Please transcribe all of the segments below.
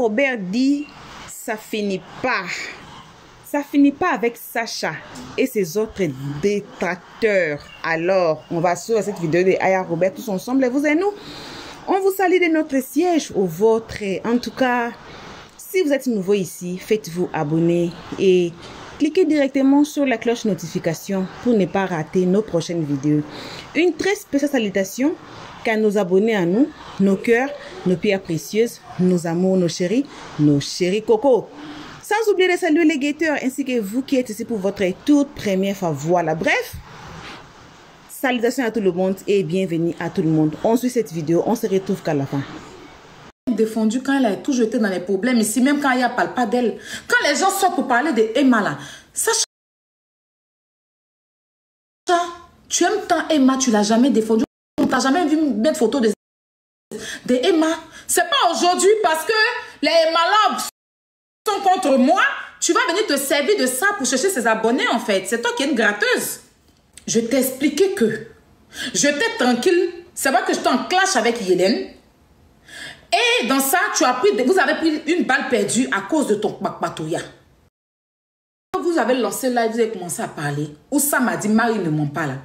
Robert dit, ça finit pas. Ça finit pas avec Sacha et ses autres détracteurs. Alors, on va sur cette vidéo de Aya Robert tous ensemble, vous et nous. On vous salue de notre siège au vôtre. En tout cas, si vous êtes nouveau ici, faites-vous abonner et cliquez directement sur la cloche notification pour ne pas rater nos prochaines vidéos. Une très spéciale salutation qu'à nos abonnés à nous, nos cœurs, nos pierres précieuses, nos amours, nos chéris Coco. Sans oublier de saluer les guetteurs ainsi que vous qui êtes ici pour votre toute première fois. Voilà, bref. Salutations à tout le monde et bienvenue à tout le monde. On suit cette vidéo, on se retrouve qu'à la fin. Défendu quand elle a tout jeté dans les problèmes ici, même quand il n'y a pas d'elle. Quand les gens sortent pour parler de Emma là, Sacha, tu aimes tant Emma, tu l'as jamais défendu. On t'a jamais vu mettre photo de Emma. C'est pas aujourd'hui parce que les Emma là sont contre moi, tu vas venir te servir de ça pour chercher ses abonnés en fait. C'est toi qui es une gratteuse. Je t'ai expliqué que j'étais tranquille. C'est vrai que j'étais en clash avec Hélène. Et dans ça, vous avez pris une balle perdue à cause de ton Bakbatouya. Vous avez lancé là, vous avez commencé à parler. Où ça m'a dit, Marie ne ment pas là.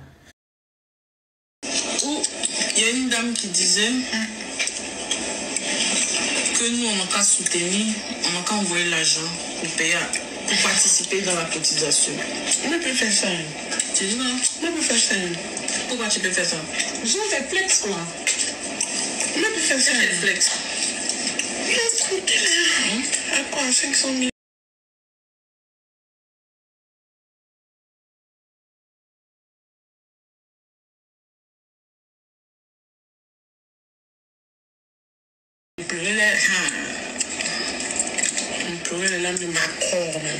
Il y a une dame qui disait que nous, on n'a qu'à soutenir, on n'a qu'à envoyer l'argent pour payer, pour participer dans la cotisation. On ne peut faire ça. Tu dis non, on ne peut faire ça. Pourquoi tu peux faire ça? J'ai un réflexe là. On ne peut faire ça. Quel réflexe? À quoi? 500 000.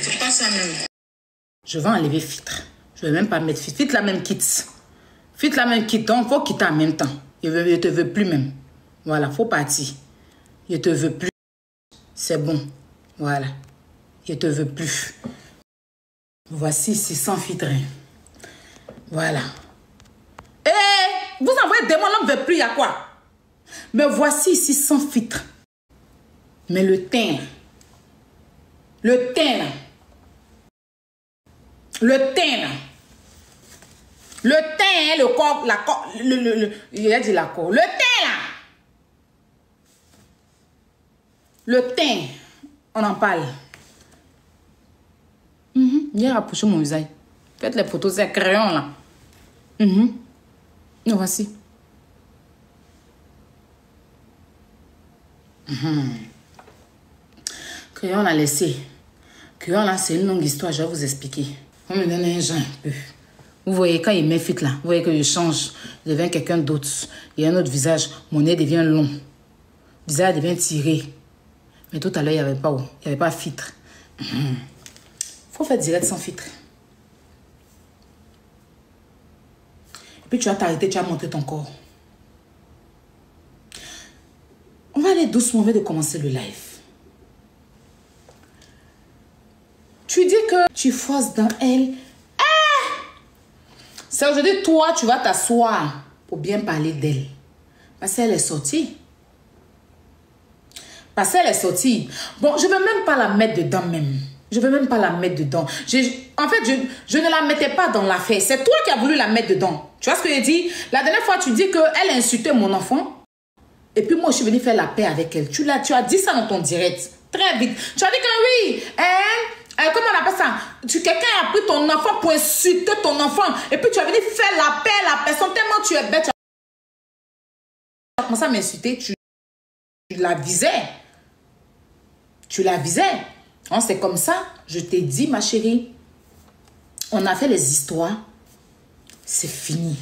C'est pas ça même. Je vais enlever filtre. Je vais même pas mettre filtre. Filtre la même quitte. Filtre la même quitte. Donc, il faut quitter en même temps. Je te veux plus même. Voilà, faut partir. Je te veux plus. C'est bon. Voilà. Je te veux plus. Voici 600 filtres. Voilà. Eh, vous envoyez des mots, l'homme ne veut plus, il y a quoi? Mais voici 600 filtres. Mais le teint, le teint, là. Le teint, là. Le teint, le corps, la corps, il a dit la corps. Le teint, là. Le teint, on en parle. Viens rapprocher mon visage. Faites les photos, c'est crayon, là. Nous voici. Crayon, on a laissé. Crayon, là, c'est une longue histoire, je vais vous expliquer. On me donne un genre un peu. Vous voyez, quand il met fit là, vous voyez que je change, je deviens quelqu'un d'autre. Il y a un autre visage, mon nez devient long. Le visage devient tiré. Mais tout à l'heure, il n'y avait pas où? Il n'y avait pas filtre. Faut faire direct sans filtre. Et puis tu vas t'arrêter, tu vas montrer ton corps. On va aller doucement, on vient de commencer le live. Tu dis que tu forces dans elle. C'est aujourd'hui, toi, tu vas t'asseoir pour bien parler d'elle. Parce qu'elle est sortie. Parce qu'elle est sortie. Bon, je ne veux même pas la mettre dedans même. Je ne veux même pas la mettre dedans. En fait, je ne la mettais pas dans l'affaire. C'est toi qui as voulu la mettre dedans. Tu vois ce que je dis? La dernière fois, tu dis qu'elle a insulté mon enfant. Et puis moi, je suis venue faire la paix avec elle. Tu as dit ça dans ton direct. Très vite. Tu as dit que oui. Comment on appelle ça? Quelqu'un a pris ton enfant pour insulter ton enfant. Et puis tu as venu faire la paix à la personne. Tellement tu es bête. Tu as commencé à m'insulter. Tu la visais. Tu la visais. Hein, c'est comme ça. Je t'ai dit, ma chérie. On a fait les histoires. C'est fini.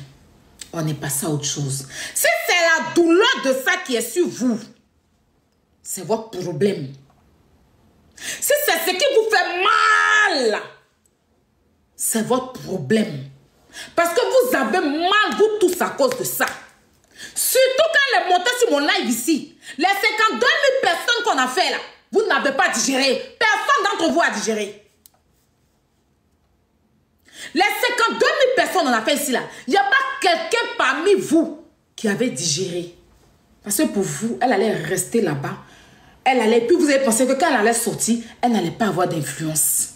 On est passé à autre chose. Si c'est la douleur de ça qui est sur vous, c'est votre problème. Si c'est ce qui vous fait mal, c'est votre problème. Parce que vous avez mal, vous tous à cause de ça. Surtout quand elle est montée sur mon live ici. Les 52 000 personnes qu'on a fait là, vous n'avez pas digéré. Personne d'entre vous a digéré. Les 52 000 personnes qu'on a fait ici là, il n'y a pas quelqu'un parmi vous qui avait digéré. Parce que pour vous, elle allait rester là-bas. Elle allait, puis vous avez pensé que quand elle allait sortir, elle n'allait pas avoir d'influence.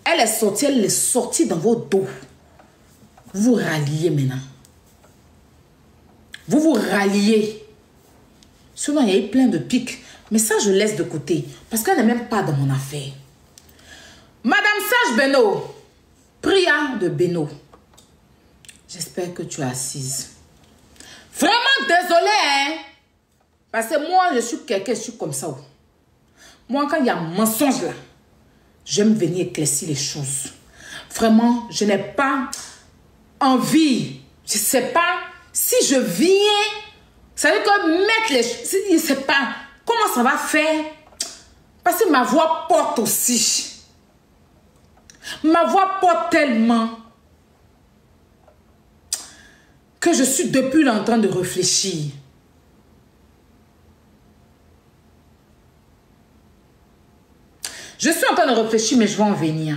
Elle est sortie dans vos dos. Vous ralliez maintenant. Vous vous ralliez. Souvent, il y a eu plein de pics. Mais ça, je laisse de côté. Parce qu'elle n'est même pas dans mon affaire. Madame Sage Beno. Priya de Beno. J'espère que tu es assise. Vraiment désolée, hein. Parce que moi, je suis quelqu'un, je suis comme ça. Moi, quand il y a un mensonge là, j'aime venir éclaircir les choses. Vraiment, je n'ai pas envie. Je ne sais pas si je viens. Ça veut dire que mettre les choses. Je ne sais pas comment ça va faire. Parce que ma voix porte aussi. Ma voix porte tellement que je suis depuis là en train de réfléchir. Je suis en train de réfléchir, mais je vais en venir.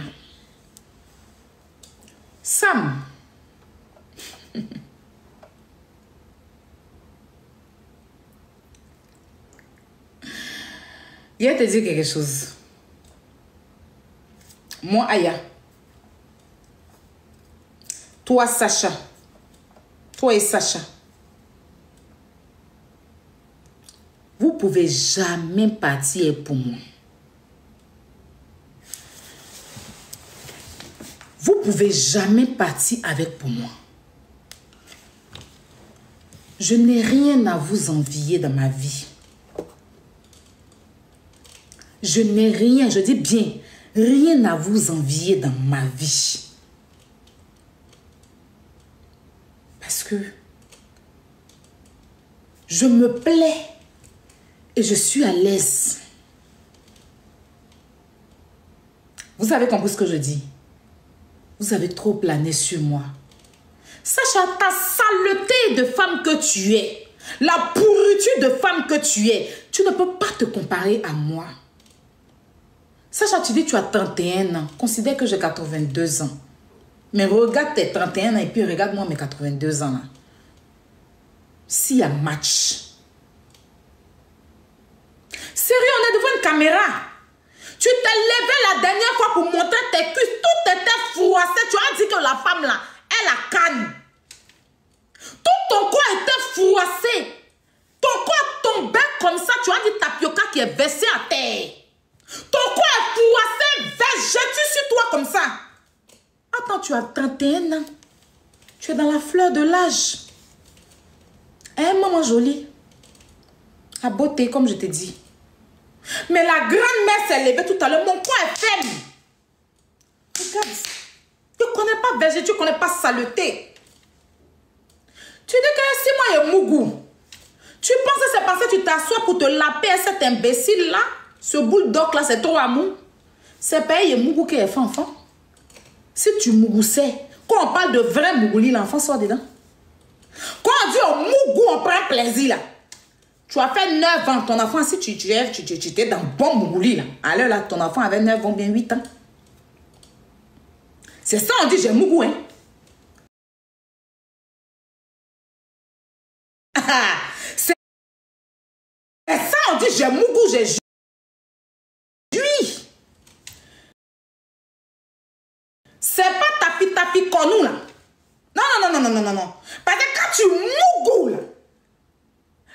Sam. Il va te dire quelque chose. Moi, Aya. Toi, Sacha. Toi et Sacha. Vous pouvez jamais partir pour moi. Vous pouvez jamais partir avec pour moi. Je n'ai rien à vous envier dans ma vie. Je n'ai rien, je dis bien, rien à vous envier dans ma vie. Parce que je me plais et je suis à l'aise. Vous avez compris ce que je dis? Vous avez trop plané sur moi. Sacha, ta saleté de femme que tu es, la pourriture de femme que tu es, tu ne peux pas te comparer à moi. Sacha, tu dis que tu as 31 ans. Considère que j'ai 82 ans. Mais regarde tes 31 ans et puis regarde-moi mes 82 ans. Là. S'il y a match. Sérieux, on est devant une caméra. Tu t'es levé la dernière fois pour montrer tes cuisses. Tout était froissé. Tu as dit que la femme là, elle a canne. Tout ton corps était froissé. Ton corps tombait comme ça. Tu as dit tapioca qui est versé à terre. Ton corps est froissé, végétu sur toi comme ça. Attends, tu as 31 ans. Tu es dans la fleur de l'âge. Hein, maman jolie? À beauté, comme je t'ai dit. Mais la grand-mère s'est levée tout à l'heure. Mon corps est ferme. Regarde. Tu ne connais pas végétu, tu ne connais pas saleté. Tu dis que si moi, il y a Mougou. Tu penses que c'est parce que tu t'assois pour te laper à cet imbécile-là? Ce bulldog là, c'est trop amour. C'est pas il Mougou qui est fait enfant. Si tu mougoussais, quand on parle de vrai Mougouli, l'enfant sort dedans. Quand on dit au Mougou, on prend plaisir là. Tu as fait 9 ans, ton enfant, si tu étais dans bon Mougouli là. Alors là, ton enfant avait 9 ans, bien 8 ans. C'est ça, on dit j'ai Mougou, hein. C'est ça, on dit j'ai Mougou, j'ai Juif. C'est pas tapi connu là. Non. Parce que quand tu mougou là,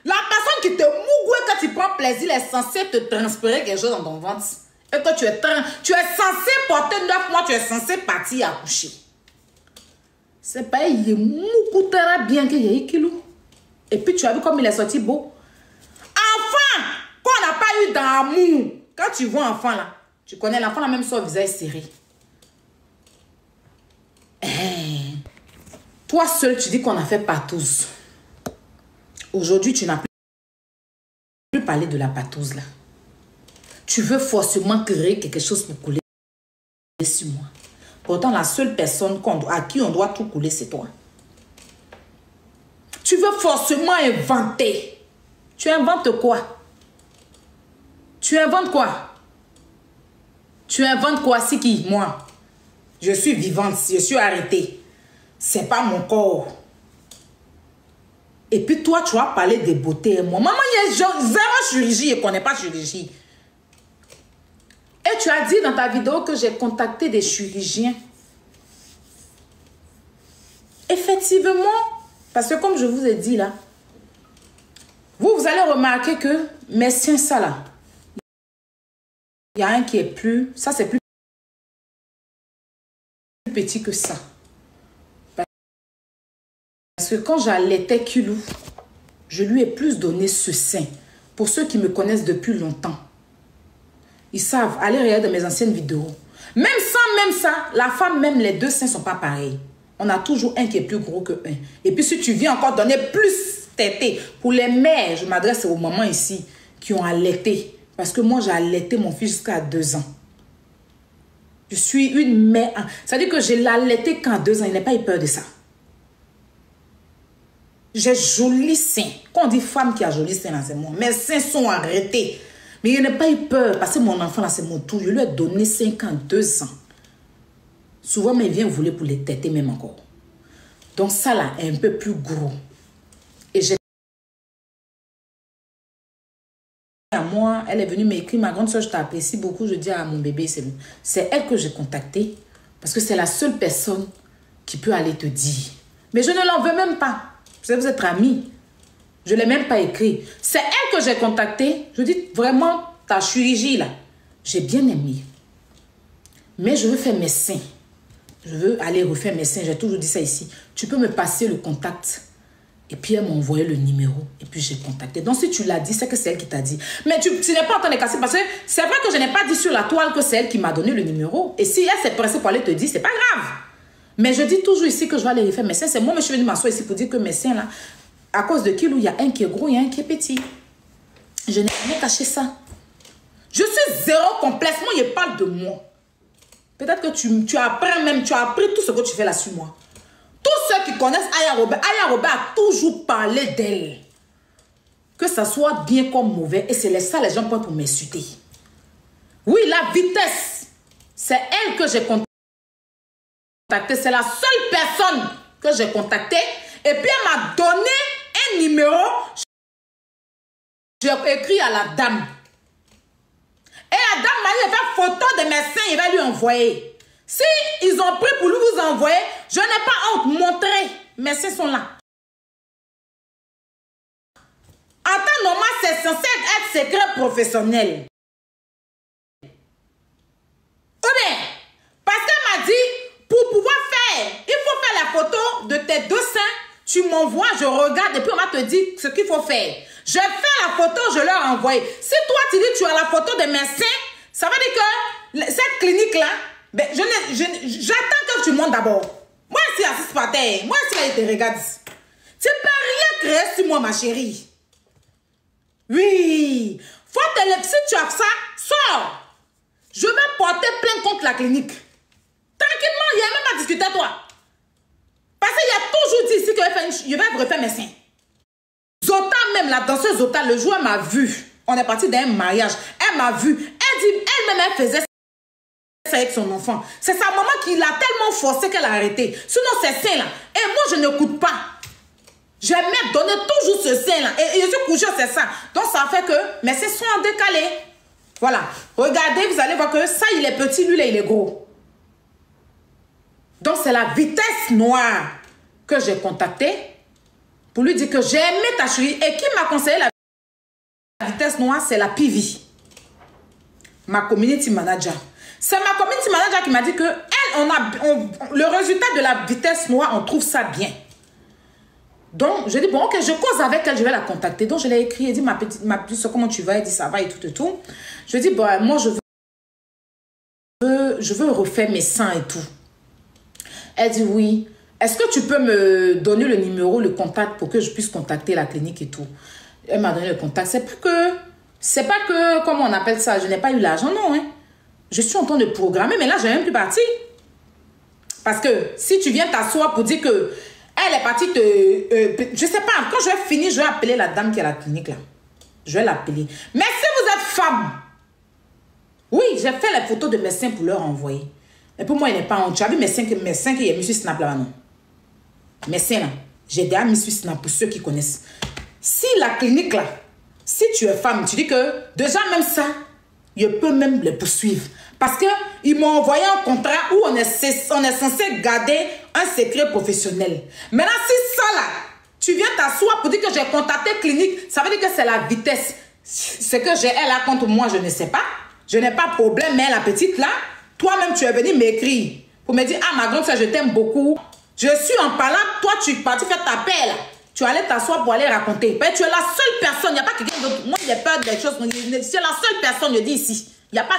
la personne qui te mougou et quand tu prends plaisir, elle est censée te transpirer quelque chose dans ton ventre. Et que tu es censé porter 9 mois, tu es censé partir accoucher. C'est pas il est mougou très bien qu'il y ait kilo. Et puis tu as vu comme il est sorti beau. Enfant, quand on n'a pas eu d'amour, quand tu vois enfant là, tu connais l'enfant la même soit visage serré. Toi seul, tu dis qu'on a fait patouze. Aujourd'hui, tu n'as plus parlé de la patouze là. Tu veux forcément créer quelque chose pour couler sur moi. Pourtant, la seule personne à qui on doit tout couler, c'est toi. Tu veux forcément inventer. Tu inventes quoi? Tu inventes quoi? Tu inventes quoi? C'est qui? Moi. Je suis vivante, je suis arrêtée. C'est pas mon corps. Et puis toi, tu vas parler des beautés. Moi, maman, il y a zéro chirurgie et qu'on n'est pas chirurgie. Et tu as dit dans ta vidéo que j'ai contacté des chirurgiens. Effectivement, parce que comme je vous ai dit là, vous allez remarquer que mes seins, ça là, il y a un qui est plus, ça c'est plus petit que ça. Parce que quand j'allaitais Kilou, je lui ai plus donné ce sein. Pour ceux qui me connaissent depuis longtemps, ils savent, allez regarder mes anciennes vidéos. Même ça, la femme, même les deux seins ne sont pas pareils. On a toujours un qui est plus gros que un. Et puis si tu viens encore donner plus tété, pour les mères, je m'adresse aux mamans ici qui ont allaité. Parce que moi, j'ai allaité mon fils jusqu'à 2 ans. Je suis une mère. C'est-à-dire que je l'ai allaité qu'à 2 ans. Il n'a pas eu peur de ça. J'ai joli sein. Quand on dit femme qui a joli sein, là, c'est moi. Mes seins sont arrêtés. Mais il n'a pas eu peur. Parce que mon enfant, là, c'est mon tour. Je lui ai donné 52 ans. Souvent, mais il vient voler pour les têter même encore. Donc ça, là, est un peu plus gros. Et j'ai... À moi, elle est venue m'écrire, ma grande soeur, je t'apprécie beaucoup. Je dis à mon bébé, c'est elle que j'ai contactée. Parce que c'est la seule personne qui peut aller te dire. Mais je ne l'en veux même pas. Vous êtes votre amie. Je ne l'ai même pas écrit. C'est elle que j'ai contactée. Je dis vraiment, ta chirurgie là, j'ai bien aimé. Mais je veux faire mes seins. Je veux aller refaire mes seins. J'ai toujours dit ça ici. Tu peux me passer le contact. Et puis elle m'a envoyé le numéro. Et puis j'ai contacté. Donc si tu l'as dit, c'est que c'est elle qui t'a dit. Mais tu n'es pas en train de casser. Parce que c'est vrai que je n'ai pas dit sur la toile que c'est elle qui m'a donné le numéro. Et si elle s'est pressée pour aller te dire, c'est pas grave. Mais je dis toujours ici que je vais aller refaire mes seins. C'est moi, mais je suis venue m'asseoir ici pour dire que mes seins là, à cause de Kilou, il y a un qui est gros, il y a un qui est petit. Je n'ai jamais caché ça. Je suis zéro complexe. Moi, il parle de moi. Peut-être que tu apprends même, tu as appris tout ce que tu fais là sur moi. Tous ceux qui connaissent Aya Robert a toujours parlé d'elle. Que ça soit bien comme mauvais. Et c'est ça les gens prennent pour m'insulter. Oui, la vitesse. C'est elle que j'ai contactée. C'est la seule personne que j'ai contactée. Et puis elle m'a donné un numéro. J'ai écrit à la dame. Et la dame m'a dit, fait photo de mes seins, il va lui envoyer. Si ils ont pris pour lui vous envoyer, je n'ai pas honte. Montrer. Mes seins sont là. En temps normal, c'est censé être secret professionnel. Ou bien, parce qu'elle m'a dit, pour pouvoir faire, il faut faire la photo de tes deux seins. Tu m'envoies, je regarde et puis on va te dire ce qu'il faut faire. Je fais la photo, je leur envoie. Si toi tu dis tu as la photo de mes seins, ça veut dire que cette clinique-là, ben, j'attends que tu montes d'abord. Moi, si assiste par terre, moi, si elle te regarde, tu ne peux rien créer sur moi, ma chérie. Oui. Si tu as ça, sors. Je vais porter plainte contre la clinique. Tranquillement, il n'y a même pas à discuter à toi. Parce qu'il y a toujours dit ici que je vais refaire mes seins. Zota même, la danseuse Zota, le jour elle m'a vu. On est parti d'un mariage. Elle m'a vu. Elle dit, elle-même, elle faisait ça avec son enfant. C'est sa maman qui l'a tellement forcé qu'elle a arrêté. Sinon, ces seins-là. Et moi, je n'écoute pas. Je vais me donner toujours ce sein-là. Et je suis couchée, c'est ça. Donc, ça fait que mes seins sont décalés. Voilà. Regardez, vous allez voir que ça, il est petit, lui, là, il est gros. Donc, c'est la vitesse noire que j'ai contactée pour lui dire que j'ai aimé ta chérie. Et qui m'a conseillé la vitesse noire, c'est la PV. Ma community manager. C'est ma community manager qui m'a dit que elle, le résultat de la vitesse noire, on trouve ça bien. Donc, je dis, bon, ok, je cause avec elle, je vais la contacter. Donc, je l'ai écrit, elle dit, ma petite, comment tu vas? Elle dit, ça va et tout et tout. Je dis, bon, moi, je veux refaire mes seins et tout. Elle dit, oui. Est-ce que tu peux me donner le numéro, le contact pour que je puisse contacter la clinique et tout? Elle m'a donné le contact. C'est pas que, comment on appelle ça, je n'ai pas eu l'argent, non, hein. Je suis en train de programmer, mais là, je n'ai même plus parti. Parce que si tu viens t'asseoir pour dire que elle est partie je sais pas, quand je vais finir, je vais appeler la dame qui est à la clinique là. Je vais l'appeler. Mais si vous êtes femme, oui, j'ai fait les photos de mes seins pour leur envoyer. Et pour moi, il n'est pas honte. Tu as vu mes seins qu'il y a mis sur Snap là, non? Mes seins là. J'ai déjà mis sur Snap pour ceux qui connaissent. Si la clinique là, si tu es femme, tu dis que déjà même ça, je peux même les poursuivre. Parce qu'ils m'ont envoyé un contrat où on est censé garder un secret professionnel. Maintenant, si ça là, tu viens t'asseoir pour dire que j'ai contacté clinique, ça veut dire que c'est la vitesse. Ce que j'ai elle là contre moi, je ne sais pas. Je n'ai pas de problème, mais la petite là, toi-même tu es venu m'écrire pour me dire, ah ma grande soeur, je t'aime beaucoup. Je suis en parlant, toi tu es parti faire ta paix là. Tu allais t'asseoir pour aller raconter. Mais tu es la seule personne, il n'y a pas quelqu'un d'autre. Moi j'ai peur des choses, c'est la seule personne, je dis ici. Il n'y a pas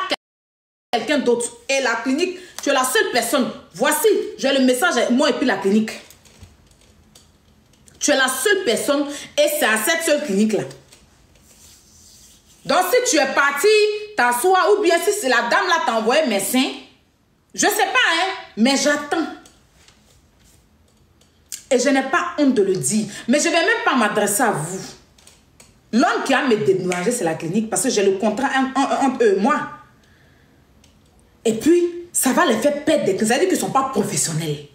quelqu'un d'autre. Et la clinique, tu es la seule personne. Voici, j'ai le message, moi et puis la clinique. Tu es la seule personne et c'est à cette seule clinique là. Donc si tu es parti t'asseoir ou bien si c'est la dame là t'a envoyé mes seins, je sais pas hein, mais j'attends. Et je n'ai pas honte de le dire. Mais je ne vais même pas m'adresser à vous. L'homme qui a me dédommagé, c'est la clinique parce que j'ai le contrat entre eux et moi. Et puis, ça va les faire perdre des crédits. Ça veut dire qu'ils ne sont pas professionnels.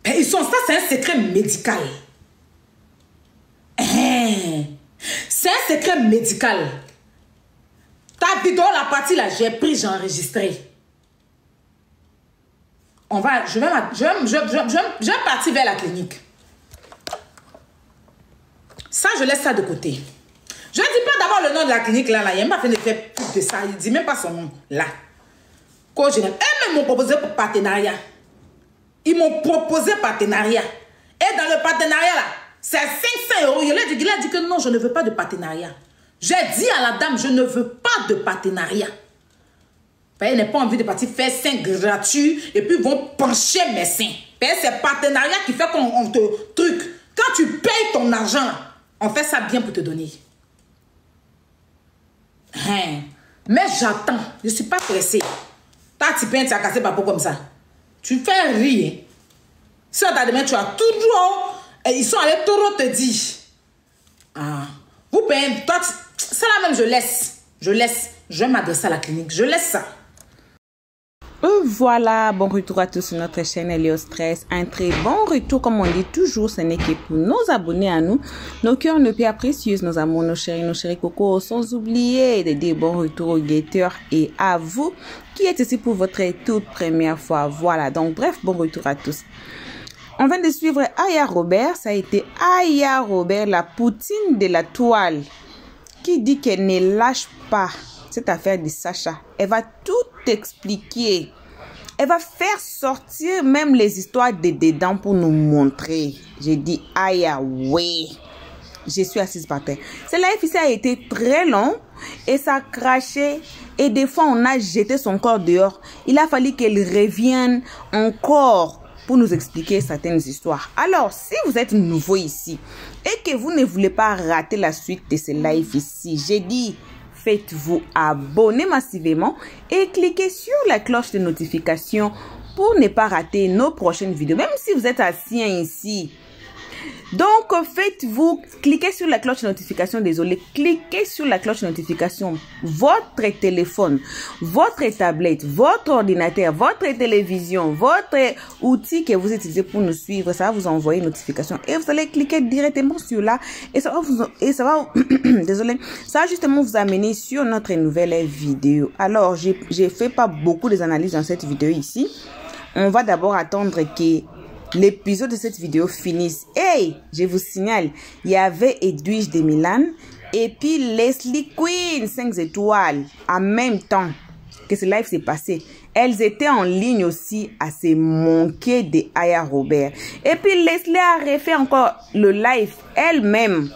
Et ils sont, ça, c'est un secret médical. C'est un secret médical. Ta vidéo, la partie là, j'ai pris, j'ai enregistré. Je vais partir vers la clinique. Ça, je laisse ça de côté. Je ne dis pas d'abord le nom de la clinique là. Il m'a fait de faire plus de ça. Il ne dit même pas son nom là. Eux m'ont proposé pour partenariat. Ils m'ont proposé partenariat. Et dans le partenariat là, c'est 500 €. Il a dit que non, je ne veux pas de partenariat. J'ai dit à la dame, je ne veux pas de partenariat. Elle n'a pas envie de partir faire seins gratuits et puis ils vont pencher mes seins. C'est partenariat qui fait qu'on te truc. Quand tu payes ton argent, on fait ça bien pour te donner. Mais j'attends. Je ne suis pas pressée. Tu peins, tu as cassé par peau comme ça. Tu fais rire. Si on t'a demandé, tu as toujours... Ils sont allés trop te dire. Vous payez... Ça là même, je laisse. Je laisse. Je vais m'adresser à la clinique. Je laisse ça. Voilà, bon retour à tous sur notre chaîne Elio Stress. Un très bon retour, comme on dit toujours, ce n'est que pour nos abonnés à nous, nos cœurs, nos pierres précieuses, nos amours, nos chéris cocos, sans oublier de dire bon retour aux guetteurs et à vous qui êtes ici pour votre toute première fois. Voilà, donc bref, bon retour à tous. On vient de suivre Aya Robert, ça a été Aya Robert, la poutine de la toile, qui dit qu'elle ne lâche pas cette affaire de Sacha. Elle va tout expliquer. Elle va faire sortir même les histoires de dedans pour nous montrer. J'ai dit, aïe, oui. Je suis assise par terre. Ce live ici a été très long et ça a craché. Et des fois, on a jeté son corps dehors. Il a fallu qu'elle revienne encore pour nous expliquer certaines histoires. Alors, si vous êtes nouveau ici et que vous ne voulez pas rater la suite de ce live ici, j'ai dit, faites-vous abonner massivement et cliquez sur la cloche de notification pour ne pas rater nos prochaines vidéos. Même si vous êtes assis ici. Donc, faites-vous, cliquez sur la cloche de notification, désolé, cliquez sur la cloche de notification. Votre téléphone, votre tablette, votre ordinateur, votre télévision, votre outil que vous utilisez pour nous suivre, ça va vous envoyer une notification. Et vous allez cliquer directement sur là et ça va désolé, ça va justement vous amener sur notre nouvelle vidéo. Alors, j'ai fait pas beaucoup d'analyses dans cette vidéo ici. On va d'abord attendre que l'épisode de cette vidéo finisse. Hey, je vous signale, il y avait Edwige de Milan et puis Leslie Queen 5 étoiles en même temps que ce live s'est passé. Elles étaient en ligne aussi à se manquer de Aya Robert. Et puis Leslie a refait encore le live elle-même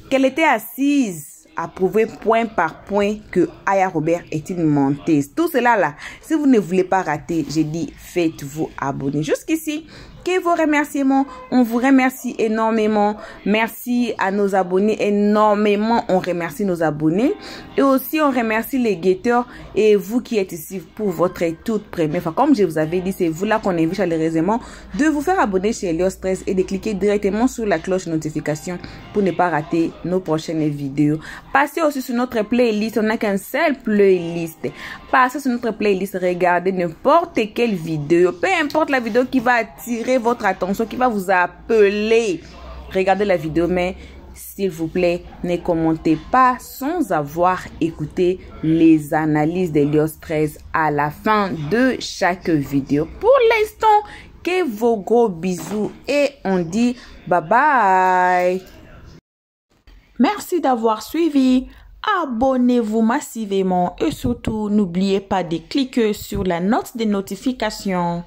qu'elle était assise à prouver point par point que Aya Robert est une menteuse. Tout cela là, si vous ne voulez pas rater, j'ai dit faites-vous abonner. Jusqu'ici, que vos remerciements, on vous remercie énormément. Merci à nos abonnés énormément. On remercie nos abonnés et aussi on remercie les guetteurs et vous qui êtes ici pour votre toute première fois. Comme je vous avais dit, c'est vous là qu'on invite chaleureusement de vous faire abonner chez Elio Stress et de cliquer directement sur la cloche de notification pour ne pas rater nos prochaines vidéos. Passez aussi sur notre playlist. On n'a qu'un seul playlist. Passez sur notre playlist. Regardez n'importe quelle vidéo. Peu importe la vidéo qui va attirer attirer votre attention, qui va vous appeler. Regardez la vidéo, mais s'il vous plaît, ne commentez pas sans avoir écouté les analyses d'Helios 13 à la fin de chaque vidéo. Pour l'instant, que vos gros bisous et on dit bye bye. Merci d'avoir suivi. Abonnez-vous massivement et surtout, n'oubliez pas de cliquer sur la note de notification.